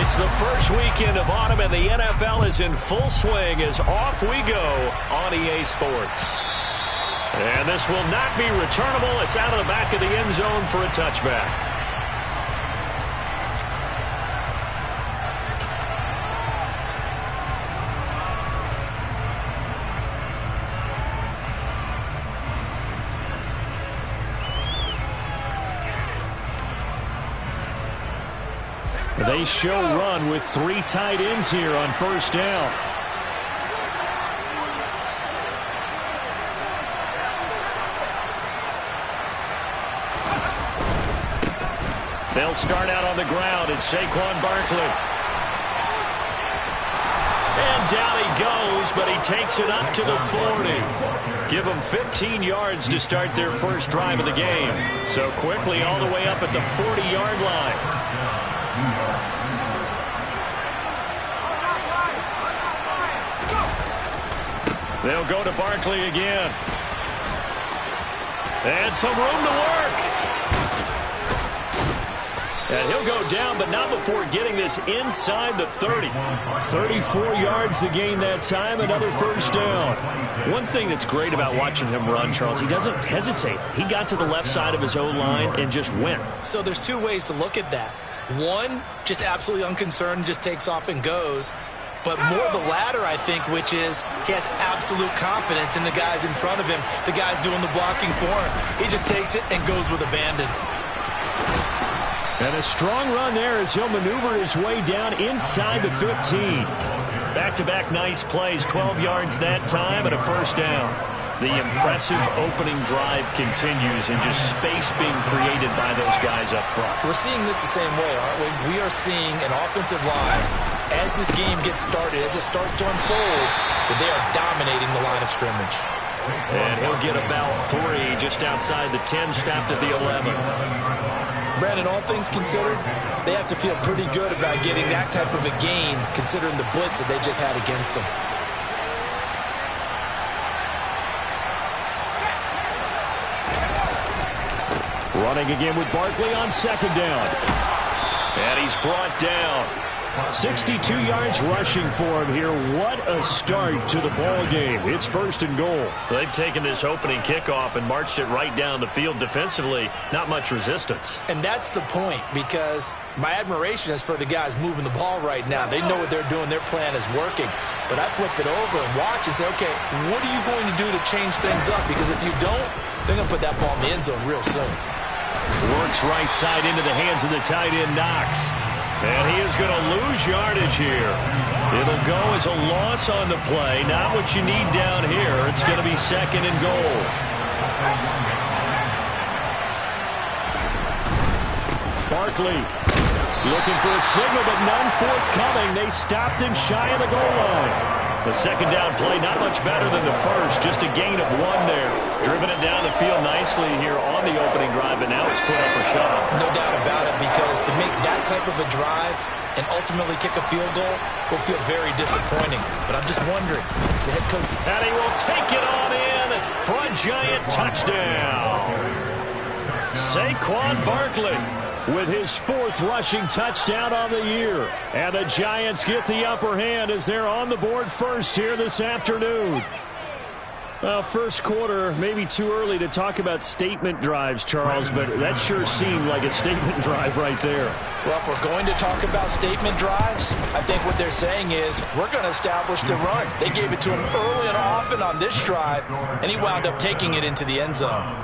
It's the first weekend of autumn, and the NFL is in full swing as off we go on EA Sports. And this will not be returnable. It's out of the back of the end zone for a touchback. They show run with 3 tight ends here on first down. They'll start out on the ground. It's Saquon Barkley. And down he goes, but he takes it up to the 40. Give them 15 yards to start their first drive of the game. So quickly all the way up at the 40-yard line. They'll go to Barkley again. And some room to work. And he'll go down, but not before getting this inside the 30. 34 yards to gain that time, another first down. One thing that's great about watching him run, Charles, he doesn't hesitate. He got to the left side of his O-line and just went. So there's 2 ways to look at that. One, just absolutely unconcerned, just takes off and goes. But more the latter, I think, which is he has absolute confidence in the guys in front of him, the guys doing the blocking for him. He just takes it and goes with abandon. And a strong run there as he'll maneuver his way down inside the 15. Back-to-back nice plays, 12 yards that time and a first down. The impressive opening drive continues and just space being created by those guys up front. We're seeing this the same way, aren't we? We are seeing an offensive line, as this game gets started, as it starts to unfold, that they are dominating the line of scrimmage. And he'll get about 3 just outside the 10, stopped at the 11. Brandon, all things considered, they have to feel pretty good about getting that type of a gain, considering the blitz that they just had against them. Running again with Barkley on second down. And he's brought down. 62 yards rushing for him here. What a start to the ball game. It's first and goal. They've taken this opening kickoff and marched it right down the field defensively. Not much resistance. And that's the point, because my admiration is for the guys moving the ball right now. They know what they're doing. Their plan is working. But I flip it over and watch and say, okay, what are you going to do to change things up? Because if you don't, they're going to put that ball in the end zone real soon. Works right side into the hands of the tight end, Knox. And he is going to lose yardage here. It'll go as a loss on the play. Not what you need down here. It's going to be second and goal. Barkley looking for a signal, but none forthcoming. They stopped him shy of the goal line. The second down play, not much better than the first. Just a gain of 1 there. Driven it down the field nicely here on the opening drive, and now it's put up or shut up. No doubt about it, because to make that type of a drive and ultimately kick a field goal will feel very disappointing. But I'm just wondering, is the head coach... And he will take it on in for a giant touchdown. Saquon Barkley with his 4th rushing touchdown on the year. And the Giants get the upper hand as they're on the board first here this afternoon. Well, first quarter, maybe too early to talk about statement drives, Charles, but that sure seemed like a statement drive right there. Well, if we're going to talk about statement drives, I think what they're saying is we're going to establish the run. They gave it to him early and often on this drive, and he wound up taking it into the end zone.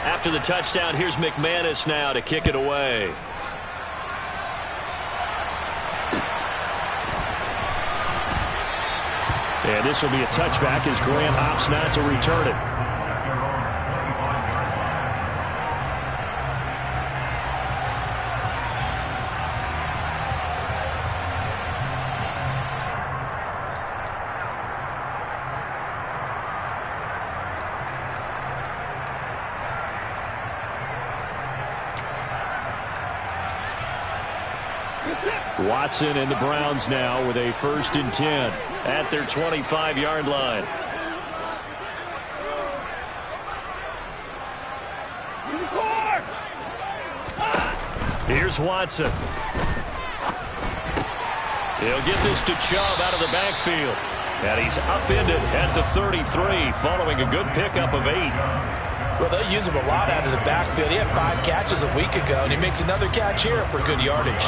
After the touchdown, here's McManus now to kick it away. And this will be a touchback as Graham opts not to return it. Watson and the Browns now with a 1st and 10 at their 25-yard line. Here's Watson. He'll get this to Chubb out of the backfield. And he's upended at the 33 following a good pickup of 8. Well, they'll use him a lot out of the backfield. He had 5 catches a week ago, and he makes another catch here for good yardage.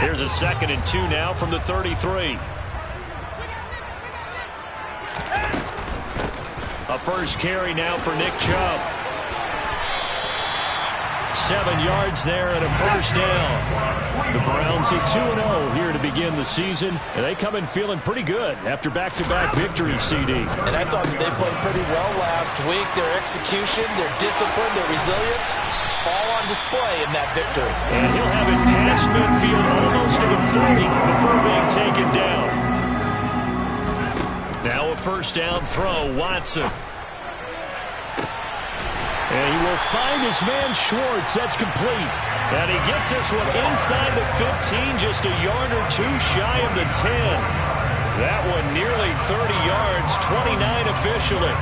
Here's a 2nd and 2 now from the 33. A first carry now for Nick Chubb. 7 yards there and a 1st down. The Browns at 2-0 here to begin the season, and they come in feeling pretty good after back-to-back victories, CD. And I thought that they played pretty well last week. Their execution, their discipline, their resilience, all on display in that victory. And he'll have it past midfield almost to the 30 before being taken down. Now a 1st down throw, Watson. And he will find his man Schwartz. That's complete. And he gets this one inside the 15, just a yard or 2 shy of the 10. That one nearly 30 yards, 29 officially.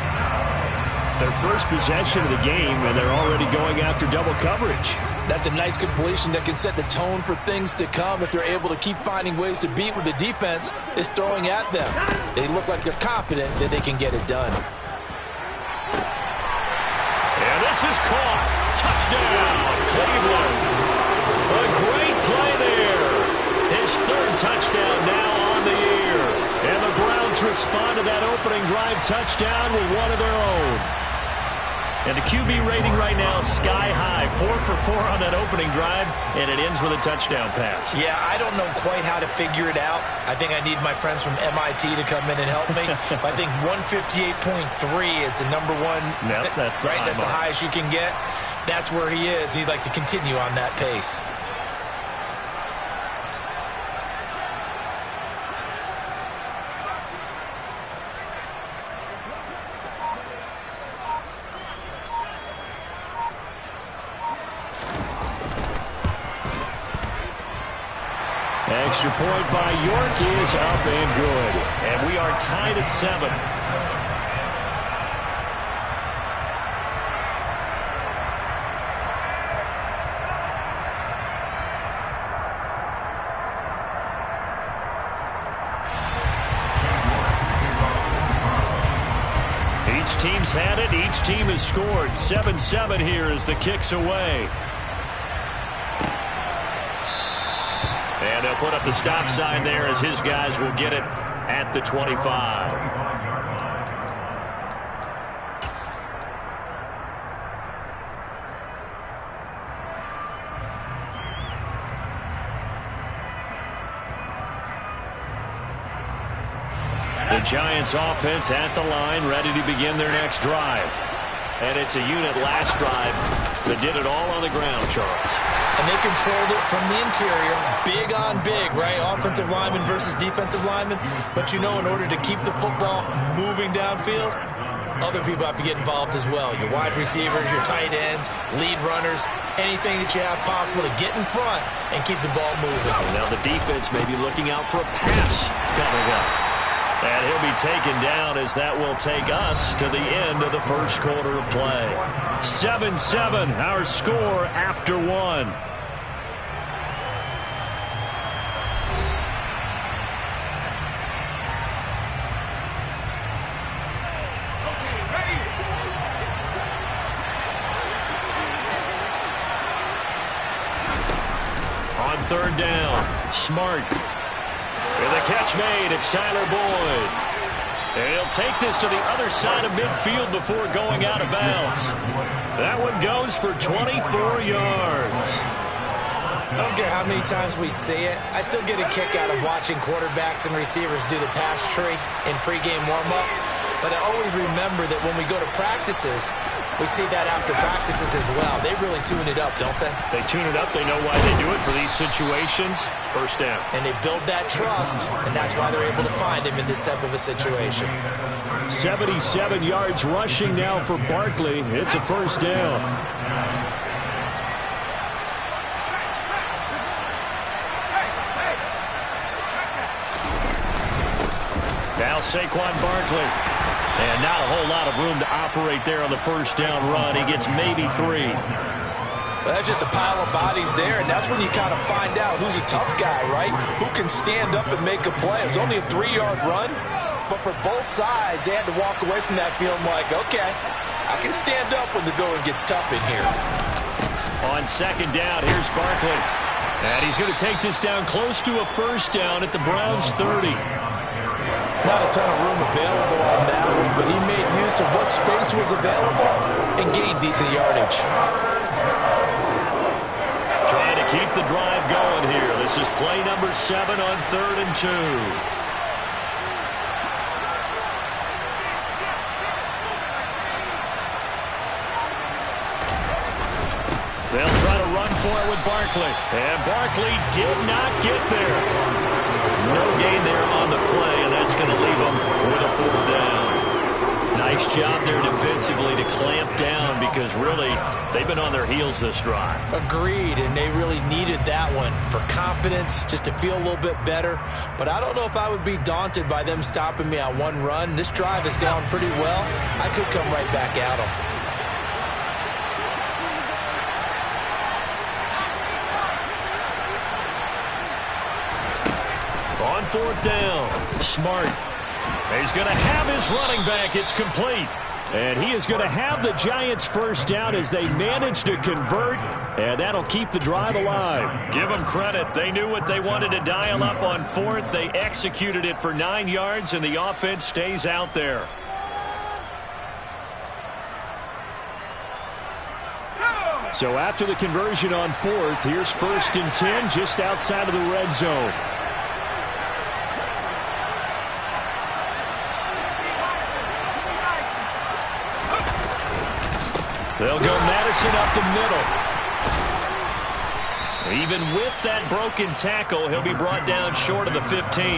Their first possession of the game, and they're already going after double coverage. That's a nice completion that can set the tone for things to come if they're able to keep finding ways to beat what the defense is throwing at them. They look like they're confident that they can get it done. And this is caught. Touchdown, Cleveland. A great play there. His 3rd touchdown now on the year. And the Browns respond to that opening drive touchdown with one of their own. And the QB rating right now sky high. 4 for 4 on that opening drive, and it ends with a touchdown pass. Yeah, I don't know quite how to figure it out. I think I need my friends from MIT to come in and help me. I think 158.3 is the number one. No, that's the right. That's the highest you can get. That's where he is. He'd like to continue on that pace. Extra point by York is up and good. And we are tied at 7. Each team's had it. Each team has scored. 7-7 here as the kick's away. And they'll put up the stop sign there as his guys will get it at the 25. The Giants offense at the line, ready to begin their next drive. And it's a unit last drive that did it all on the ground, Charles. And they controlled it from the interior. Big on big, right? Offensive lineman versus defensive lineman. But you know, in order to keep the football moving downfield, other people have to get involved as well. Your wide receivers, your tight ends, lead runners, anything that you have possible to get in front and keep the ball moving. Now the defense may be looking out for a pass coming up. And he'll be taken down as that will take us to the end of the first quarter of play. 7-7, our score after 1. On 3rd down, Smart. With a catch made, it's Tyler Boyd. And he'll take this to the other side of midfield before going out of bounds. That one goes for 24 yards. I don't care how many times we see it. I still get a kick out of watching quarterbacks and receivers do the pass tree in pregame warm-up. But I always remember that when we go to practices, We see that after practices as well. They really tune it up, don't they? They tune it up. They know why they do it for these situations. First down. And they build that trust, and that's why they're able to find him in this type of a situation. 77 yards rushing now for Barkley. It's a first down. Now Saquon Barkley. And not a whole lot of room to operate there on the first down run. He gets maybe 3. Well, that's just a pile of bodies there, and that's when you kind of find out who's a tough guy, right? Who can stand up and make a play. It was only a 3-yard run, but for both sides, they had to walk away from that feeling like, okay, I can stand up when the going gets tough in here. On second down, here's Barkley. And he's going to take this down close to a first down at the Browns' 30. Not a ton of room available on that one, but he made use of what space was available and gained decent yardage. Trying to keep the drive going here. This is play number 7 on 3rd and 2. They'll try to run for it with Barkley. And Barkley did not get there. No gain there on the play, and that's going to leave them with a 4th down. Nice job there defensively to clamp down because really they've been on their heels this drive. Agreed, and they really needed that one for confidence, just to feel a little bit better. But I don't know if I would be daunted by them stopping me on one run. This drive has gone pretty well. I could come right back at them. On 4th down, Smart. He's going to have his running back. It's complete. And he is going to have the Giants' first down as they manage to convert, and that'll keep the drive alive. Give them credit. They knew what they wanted to dial up on 4th. They executed it for 9 yards, and the offense stays out there. So after the conversion on 4th, here's 1st and 10 just outside of the red zone. They'll go Madison up the middle. Even with that broken tackle, he'll be brought down short of the 15.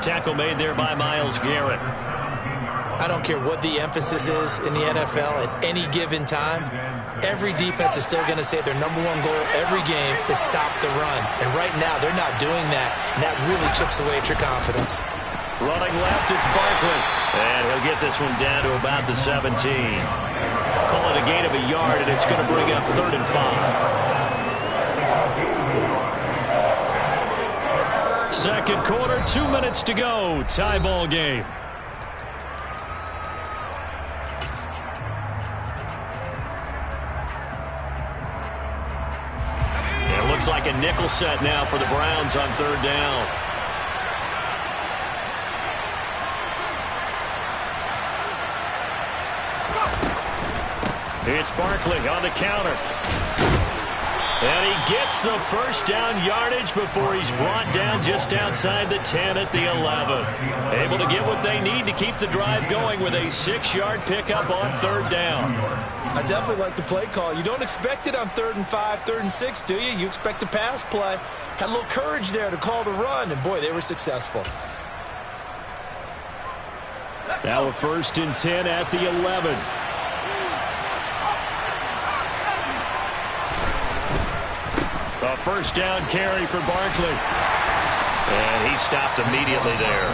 Tackle made there by Myles Garrett. I don't care what the emphasis is in the NFL at any given time. Every defense is still going to say their #1 goal every game is stop the run. And right now, they're not doing that, and that really chips away at your confidence. Running left, it's Barkley. And he'll get this one down to about the 17. Call it a gain of a yard, and it's going to bring up 3rd and 5. Second quarter, 2 minutes to go. Tie ball game. It looks like a nickel set now for the Browns on 3rd down. It's Barkley on the counter. And he gets the first down yardage before he's brought down just outside the 10 at the 11. Able to get what they need to keep the drive going with a 6-yard pickup on 3rd down. I definitely like the play call. You don't expect it on 3rd and 5, 3rd and 6, do you? You expect a pass play. Had a little courage there to call the run, and boy, they were successful. Now a 1st and 10 at the 11. A first down carry for Barkley. And he stopped immediately there.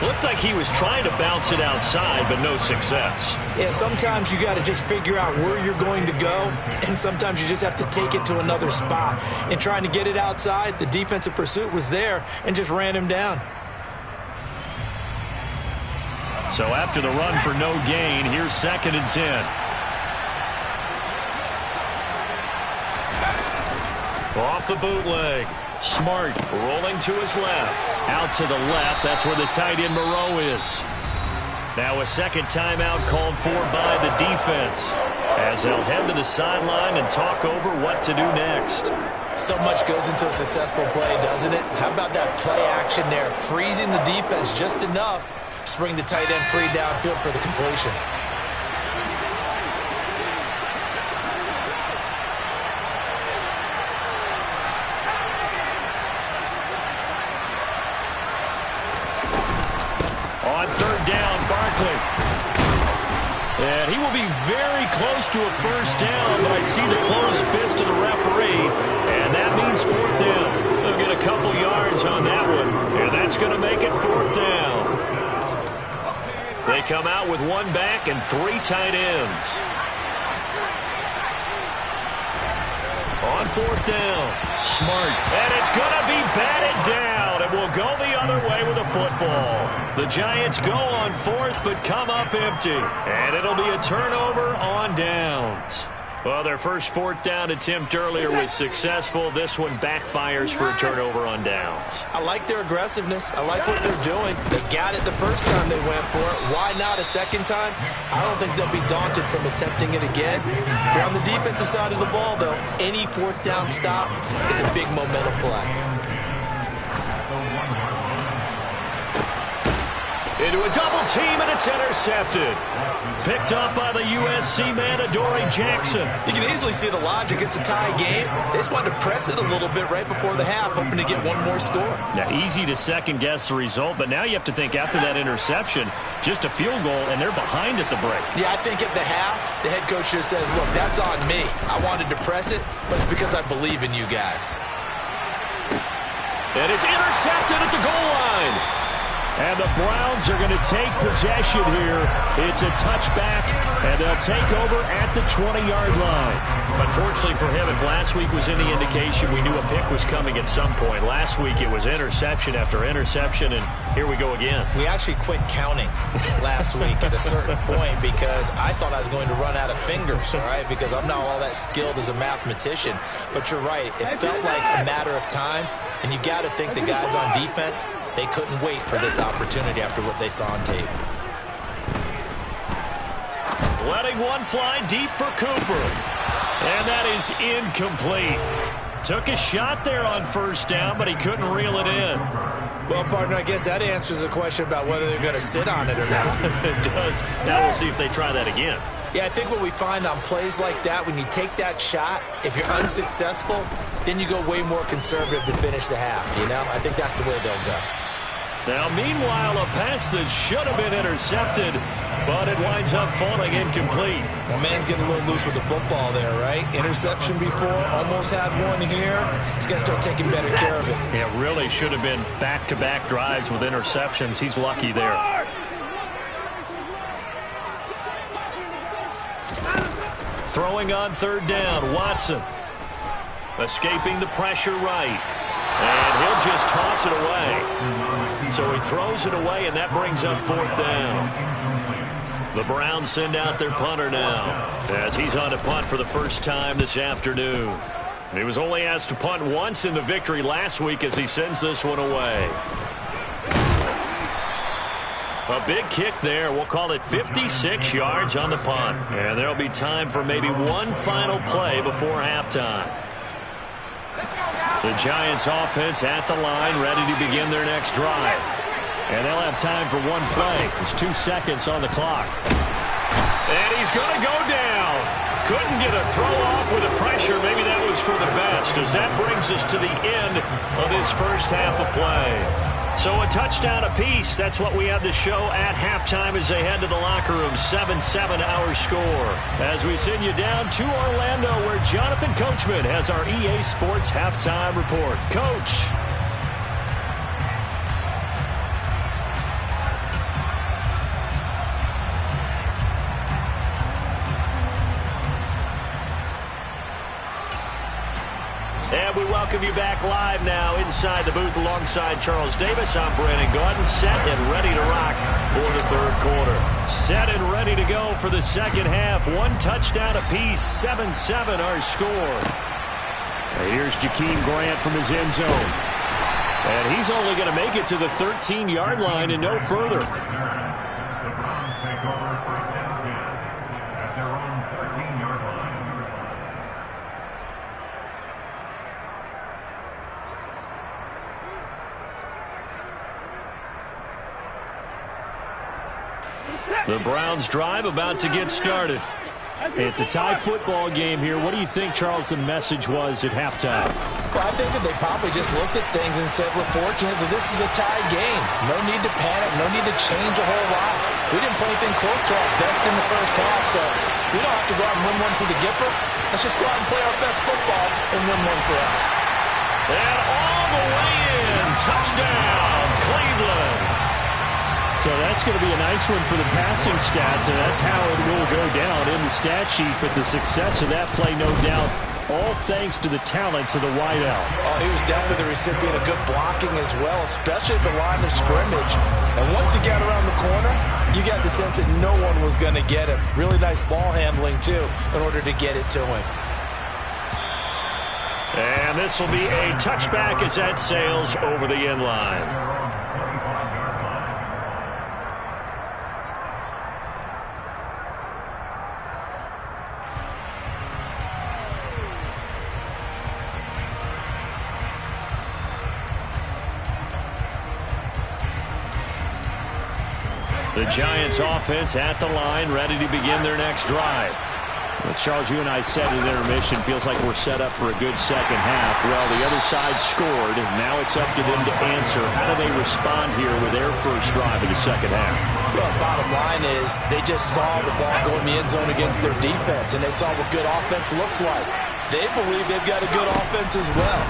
Looked like he was trying to bounce it outside, but no success. Yeah, sometimes you got to just figure out where you're going to go, and sometimes you just have to take it to another spot. And trying to get it outside, the defensive pursuit was there and just ran him down. So after the run for no gain, here's 2nd and 10. Off the bootleg. Smart rolling to his left. Out to the left. That's where the tight end Moreau is. Now a second timeout called for by the defense as they'll head to the sideline and talk over what to do next. So much goes into a successful play, doesn't it? How about that play action there? Freezing the defense just enough to bring the tight end free downfield for the completion. And he will be very close to a first down, but I see the closed fist of the referee, and that means fourth down. They'll get a couple yards on that one, and that's going to make it fourth down. They come out with one back and three tight ends. On fourth down, Smart, and it's going to be batted down, and will go the other way with a football. The Giants go on fourth, but come up empty, and it'll be a turnover on downs. Well, their first fourth down attempt earlier was successful. This one backfires for a turnover on downs. I like their aggressiveness. I like what they're doing. They got it the first time they went for it. Why not a second time? I don't think they'll be daunted from attempting it again. If you're on the defensive side of the ball, though, any fourth down stop is a big momentum play. Into a double team, and it's intercepted. Picked up by the USC man, Adoree Jackson. You can easily see the logic. It's a tie game. They just wanted to press it a little bit right before the half, hoping to get one more score. Now, easy to second-guess the result, but now you have to think after that interception, just a field goal, and they're behind at the break. Yeah, I think at the half, the head coach just says, look, that's on me. I wanted to press it, but it's because I believe in you guys. And it's intercepted at the goal line. And the Browns are going to take possession here. It's a touchback, and they'll take over at the 20-yard line. Unfortunately for him, if last week was any indication, we knew a pick was coming at some point. Last week it was interception after interception, and here we go again. We actually quit counting last week at a certain point because I thought I was going to run out of fingers, all right, because I'm not all that skilled as a mathematician. But you're right. It felt like a matter of time, and you got to think the guys on defense, they couldn't wait for this opportunity after what they saw on tape. Letting one fly deep for Cooper. And that is incomplete. Took a shot there on first down, but he couldn't reel it in. Well, partner, I guess that answers the question about whether they're going to sit on it or not. It does. Now we'll see if they try that again. Yeah, I think what we find on plays like that, when you take that shot, if you're unsuccessful, then you go way more conservative to finish the half, you know? I think that's the way they'll go. Now, meanwhile, a pass that should have been intercepted, but it winds up falling incomplete. Well, man's getting a little loose with the football there, right? Interception before, almost had one here. He's got to start taking better care of it. Yeah, really should have been back-to-back drives with interceptions. He's lucky there. Throwing on third down, Watson. Escaping the pressure right. And he'll just toss it away. So he throws it away, and that brings up fourth down. The Browns send out their punter now, as he's on to punt for the first time this afternoon. He was only asked to punt once in the victory last week as he sends this one away. A big kick there. We'll call it 56 yards on the punt. And there'll be time for maybe one final play before halftime. The Giants offense at the line, ready to begin their next drive. And they'll have time for one play. There's 2 seconds on the clock. And he's going to go down. Couldn't get a throw off with the pressure. Maybe that was for the best, as that brings us to the end of this first half of play. So a touchdown apiece. That's what we have to show at halftime as they head to the locker room. 7-7 our score. As we send you down to Orlando, where Jonathan Coachman has our EA Sports halftime report. Coach. And we welcome you back live now inside the booth alongside Charles Davis. I'm Brandon Gaudin, set and ready to rock for the third quarter. Set and ready to go for the second half. One touchdown apiece, 7-7 our score. And here's Jakeem Grant from his end zone. And he's only going to make it to the 13-yard line and no further. The Browns drive about to get started. It's a tie football game here. What do you think, Charles, the message was at halftime? Well, I think that they probably just looked at things and said, we're fortunate that this is a tie game. No need to panic. No need to change a whole lot. We didn't play anything close to our best in the first half, so we don't have to go out and win one for the Gipper. Let's just go out and play our best football and win one for us. And all the way in. Touchdown, Cleveland. So that's going to be a nice one for the passing stats, and that's how it will go down in the stat sheet. But the success of that play, no doubt, all thanks to the talents of the wideout. Oh, he was definitely the recipient of good blocking as well, especially at the line of scrimmage. And once he got around the corner, you got the sense that no one was going to get him. Really nice ball handling, too, in order to get it to him. And this will be a touchback as that sails over the end line. The Giants offense at the line, ready to begin their next drive. Well, Charles, you and I said in intermission, feels like we're set up for a good second half. Well, the other side scored, and now it's up to them to answer. How do they respond here with their first drive of the second half? Well, bottom line is they just saw the ball go in the end zone against their defense, and they saw what good offense looks like. They believe they've got a good offense as well.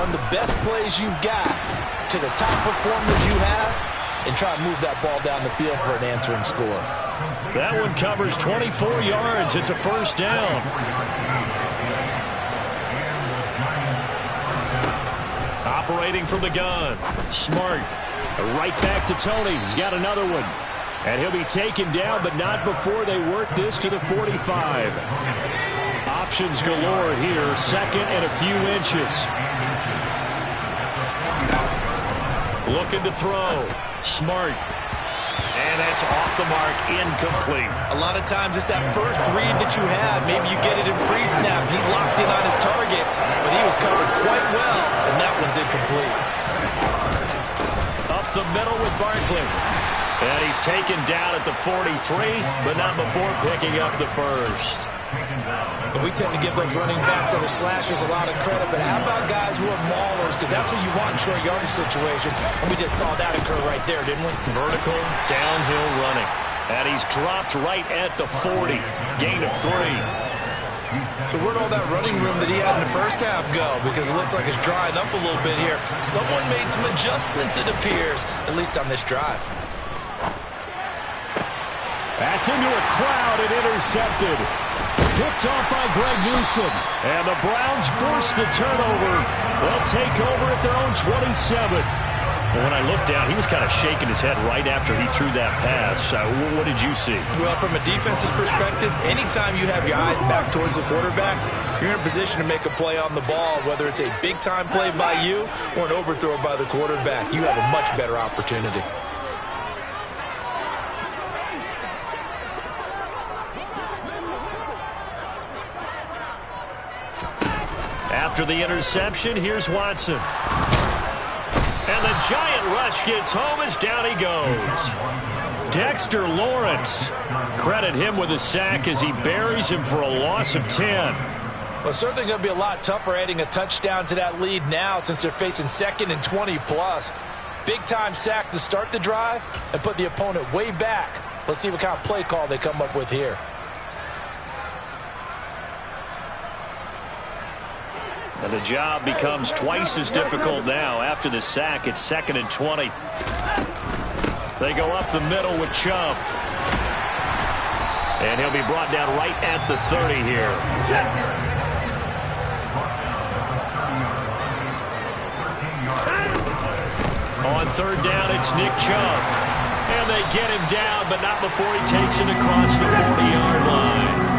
Run the best plays you've got to the top performers you have, and try to move that ball down the field for an answering score. That one covers 24 yards. It's a first down. Operating from the gun. Smart. Right back to Tony. He's got another one. And he'll be taken down, but not before they work this to the 45. Options galore here. Second and a few inches. Looking to throw. Smart. And that's off the mark, incomplete. A lot of times it's that first read that you have. Maybe you get it in pre-snap. He locked in on his target, but he was covered quite well, and that one's incomplete. Up the middle with Barkley. And he's taken down at the 43, but not before picking up the first. And we tend to give those running backs that are slashers a lot of credit, but how about guys who are maulers? Because that's what you want in short yardage situations, and we just saw that occur right there, didn't we? Vertical, downhill running. And he's dropped right at the 40. Gain of 3. So where'd all that running room that he had in the first half go? Because it looks like it's drying up a little bit here. Someone made some adjustments, it appears, at least on this drive. That's into a crowd and intercepted. Picked off by Greg Newsome. And the Browns force the turnover. They'll take over at their own 27. Well, when I looked down, he was kind of shaking his head right after he threw that pass. What did you see? Well, from a defense's perspective, anytime you have your eyes back towards the quarterback, you're in a position to make a play on the ball, whether it's a big-time play by you or an overthrow by the quarterback. You have a much better opportunity. After the interception, here's Watson. And the giant rush gets home as down he goes. Dexter Lawrence. Credit him with a sack as he buries him for a loss of 10. Well, certainly going to be a lot tougher adding a touchdown to that lead now since they're facing 2nd and 20+. Big-time sack to start the drive and put the opponent way back. Let's see what kind of play call they come up with here. And the job becomes twice as difficult now. After the sack, it's 2nd and 20. They go up the middle with Chubb. And he'll be brought down right at the 30 here. On 3rd down, it's Nick Chubb. And they get him down, but not before he takes it across the 40-yard line.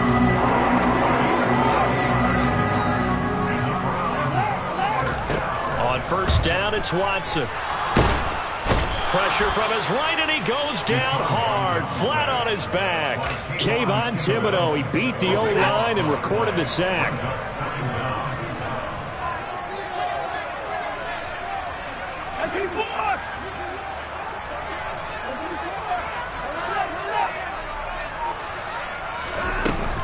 On 1st down, it's Watson. Pressure from his right, and he goes down hard, flat on his back. Kayvon Thibodeaux, he beat the O-line and recorded the sack.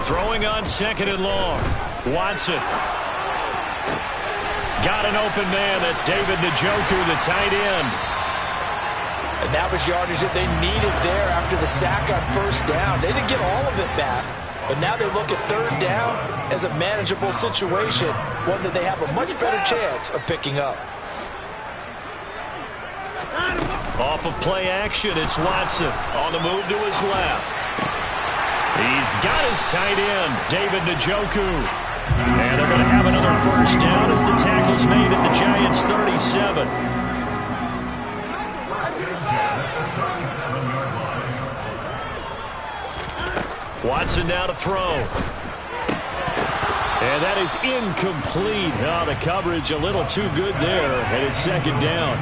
Throwing on 2nd and long. Watson. Got an open man. That's David Njoku, the tight end. And that was yardage that they needed there after the sack on first down. They didn't get all of it back, but now they look at third down as a manageable situation, one that they have a much better chance of picking up. Off of play action, it's Watson on the move to his left. He's got his tight end, David Njoku. And they're going to have another first down as the tackle's made at the Giants' 37. Watson now to throw. And that is incomplete. Oh, the coverage a little too good there, and it's second down.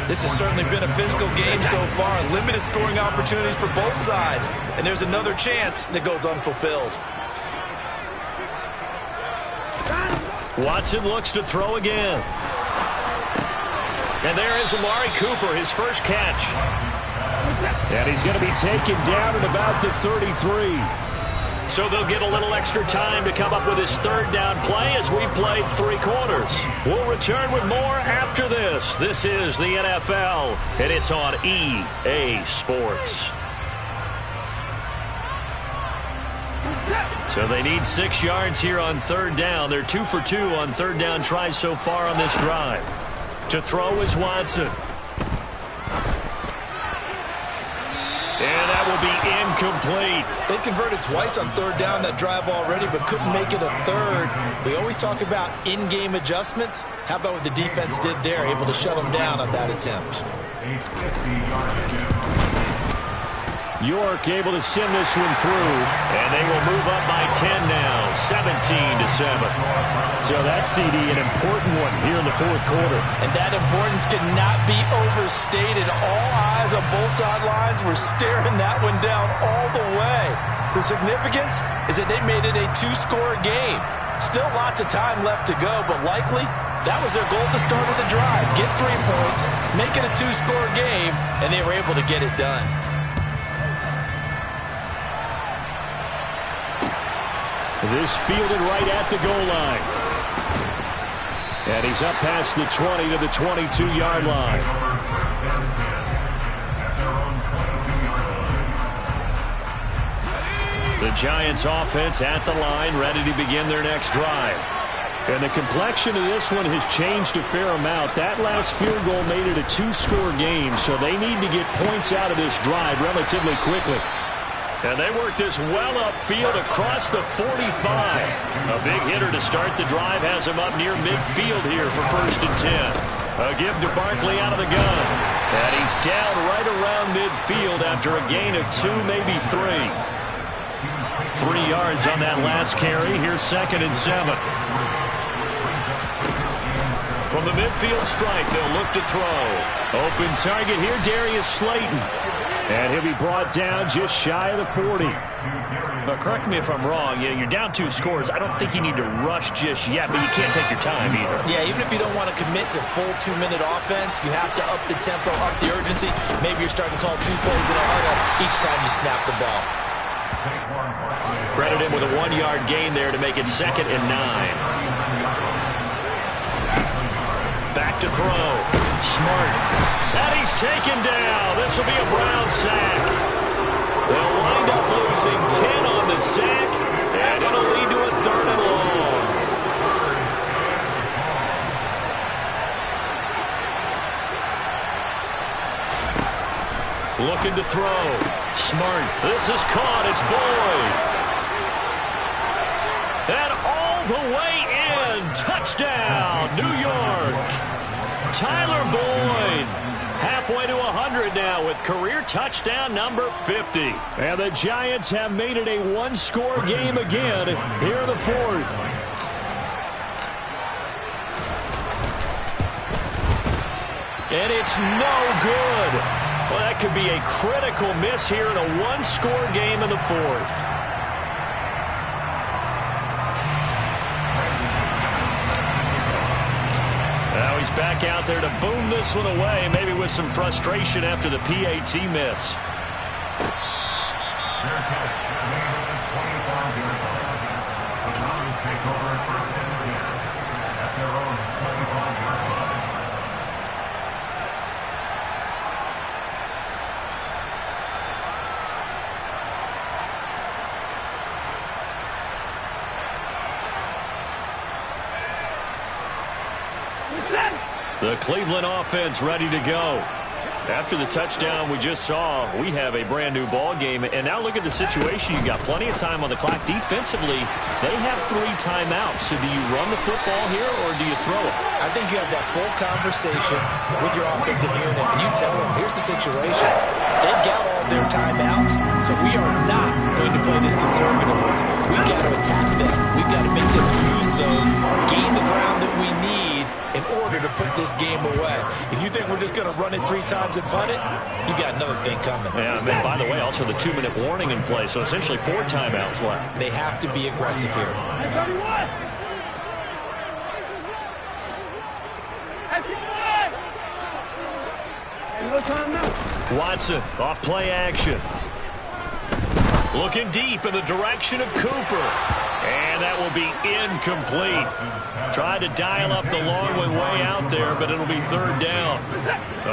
This has certainly been a physical game so far. Limited scoring opportunities for both sides. And there's another chance that goes unfulfilled. Watson looks to throw again. And there is Amari Cooper, his first catch. And he's going to be taken down at about the 33. So they'll get a little extra time to come up with his third down play as we played 3 quarters. We'll return with more after this. This is the NFL, and it's on EA Sports. So they need 6 yards here on third down. They're 2 for 2 on third down tries so far on this drive. To throw is Watson. And that will be incomplete. They converted twice on third down that drive already, but couldn't make it a third. We always talk about in-game adjustments. How about what the defense did there, able to shut them down on that attempt? York able to send this one through, and they will move up by 10 now, 17-7. So that CD, an important one here in the fourth quarter. And that importance cannot be overstated. All eyes on both sidelines were staring that one down all the way. The significance is that they made it a 2-score game. Still lots of time left to go, but likely that was their goal at the start of the drive. Get 3 points, make it a 2-score game, and they were able to get it done. This fielded right at the goal line. And he's up past the 20 to the 22-yard line. The Giants offense at the line, ready to begin their next drive. And the complexion of this one has changed a fair amount. That last field goal made it a 2-score game, so they need to get points out of this drive relatively quickly. And they work this well upfield across the 45. A big hitter to start the drive has him up near midfield here for 1st and 10. A give to Barkley out of the gun. And he's down right around midfield after a gain of 2, maybe 3. 3 yards on that last carry. Here's 2nd and 7. From the midfield stripe, they'll look to throw. Open target here, Darius Slayton. And he'll be brought down just shy of the 40. But correct me if I'm wrong, you're down 2 scores. I don't think you need to rush just yet, but you can't take your time either. Yeah, even if you don't want to commit to full 2-minute offense, you have to up the tempo, up the urgency. Maybe you're starting to call 2 plays in a huddle each time you snap the ball. Credit him with a 1-yard gain there to make it 2nd and 9. Back to throw. Smart. And he's taken down. This will be a Brown sack. They'll wind up losing 10 on the sack, and it'll lead to a 3rd and long. Looking to throw. Smart. This is caught. It's Boyd. And all the way in. Touchdown, New York. Tyler Boyd. Halfway to 100 now with career touchdown number 50. And the Giants have made it a 1-score game again here in the 4th. And it's no good. Well, that could be a critical miss here in a 1-score game in the 4th. Now he's back out there to boom this one away, maybe with some frustration after the PAT miss. The Cleveland offense ready to go. After the touchdown we just saw, we have a brand new ball game. And now look at the situation. You got plenty of time on the clock. Defensively, they have 3 timeouts. So do you run the football here or do you throw it? I think you have that full conversation with your offensive unit, and you tell them, here's the situation. They've got all their timeouts, so we are not going to play this conservatively. We've got to attack them. We've got to make them use those, gain the ground that we need in order to put this game away. If you think we're just going to run it 3 times and punt it, you got another thing coming. Yeah, and by the way, also the 2-minute warning in play, so essentially 4 timeouts left. They have to be aggressive here. Watson off play action. Looking deep in the direction of Cooper. And that will be incomplete. Tried to dial up the long one way out there, but it'll be 3rd down.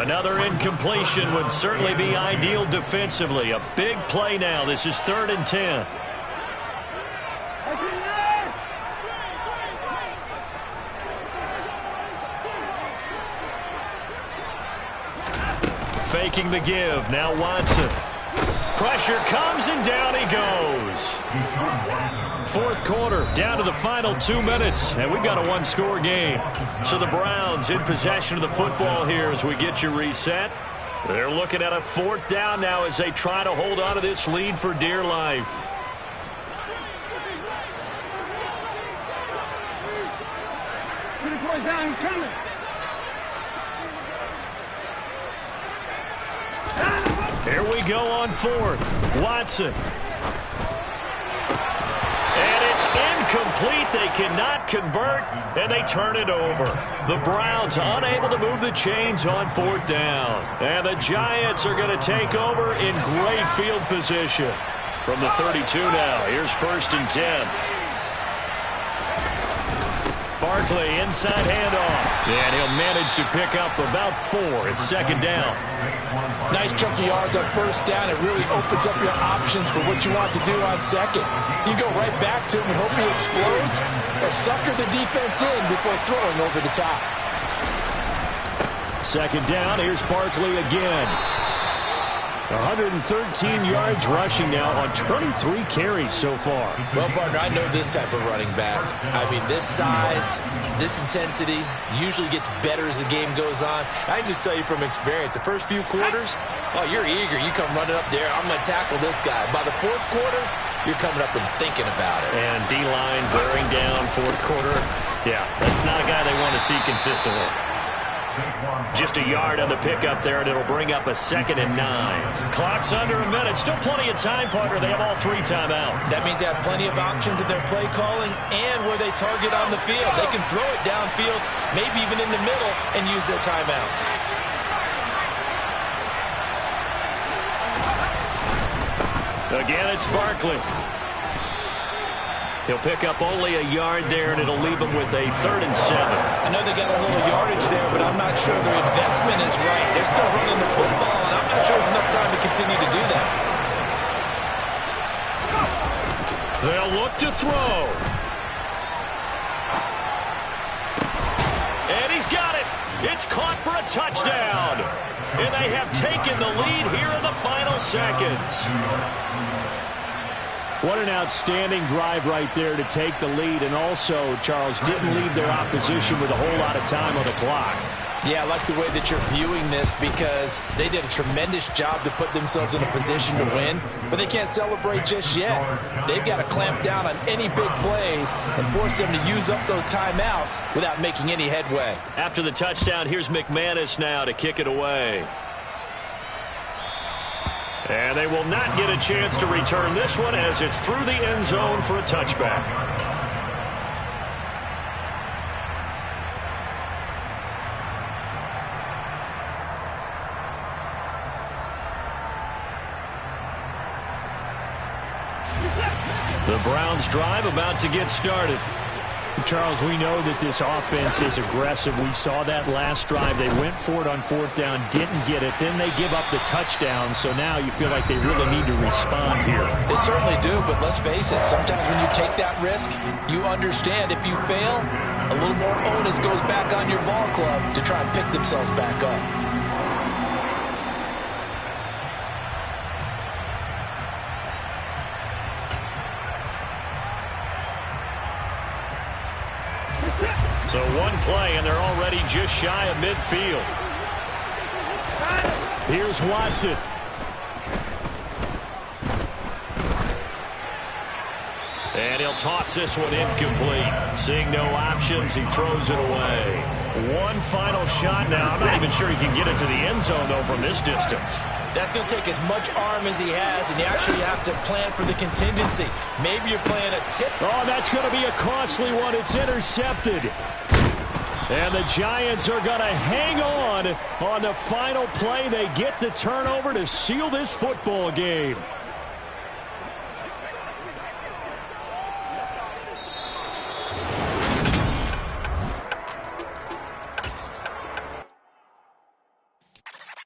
Another incompletion would certainly be ideal defensively. A big play now. This is 3rd and 10. Faking the give. Now Watson. Pressure comes and down he goes. 4th quarter, down to the final 2 minutes, and we've got a 1-score game. So the Browns in possession of the football here as we get you reset. They're looking at a 4th down now as they try to hold on to this lead for dear life. Here we go on 4th. Watson. And it's incomplete. They cannot convert, and they turn it over. The Browns unable to move the chains on 4th down. And the Giants are going to take over in great field position. From the 32 now, here's 1st and 10. Barkley inside handoff. And he'll manage to pick up about 4. It's 2nd down. Nice chunk of yards on 1st down. It really opens up your options for what you want to do on 2nd. You go right back to him and hope he explodes, or sucker the defense in before throwing over the top. 2nd down. Here's Barkley again. 113 yards rushing now on 23 carries so far. Well, partner, I know this type of running back. I mean, this size, this intensity usually gets better as the game goes on. I can just tell you from experience, the first few quarters, oh, you're eager. You come running up there, I'm going to tackle this guy. By the 4th quarter, you're coming up and thinking about it. And D-line wearing down 4th quarter. Yeah, that's not a guy they want to see consistently. Just a yard on the pickup there, and it'll bring up a 2nd and 9. Clock's under a minute. Still plenty of time, partner. They have all 3 timeouts. That means they have plenty of options in their play calling and where they target on the field. They can throw it downfield, maybe even in the middle, and use their timeouts. Again, it's Barkley. He'll pick up only a yard there, and it'll leave him with a 3rd and 7. I know they got a little yardage there, but I'm not sure their investment is right. They're still running the football, and I'm not sure there's enough time to continue to do that. They'll look to throw. And he's got it. It's caught for a touchdown. And they have taken the lead here in the final seconds. What an outstanding drive right there to take the lead. And also, Charles, didn't leave their opposition with a whole lot of time on the clock. Yeah, I like the way that you're viewing this because they did a tremendous job to put themselves in a position to win, but they can't celebrate just yet. They've got to clamp down on any big plays and force them to use up those timeouts without making any headway. After the touchdown, here's McManus now to kick it away. And they will not get a chance to return this one as it's through the end zone for a touchback. The Browns drive about to get started. Charles, we know that this offense is aggressive. We saw that last drive. They went for it on 4th down, didn't get it. Then they give up the touchdown. So now you feel like they really need to respond here. They certainly do, but let's face it. Sometimes when you take that risk, you understand if you fail, a little more onus goes back on your ball club to try and pick themselves back up. So one play, and they're already just shy of midfield. Here's Watson. And he'll toss this one incomplete. Seeing no options, he throws it away. One final shot now. I'm not even sure he can get it to the end zone, though, from this distance. That's going to take as much arm as he has, and you actually have to plan for the contingency. Maybe you're playing a tip. Oh, that's going to be a costly one. It's intercepted. And the Giants are going to hang on the final play. They get the turnover to seal this football game.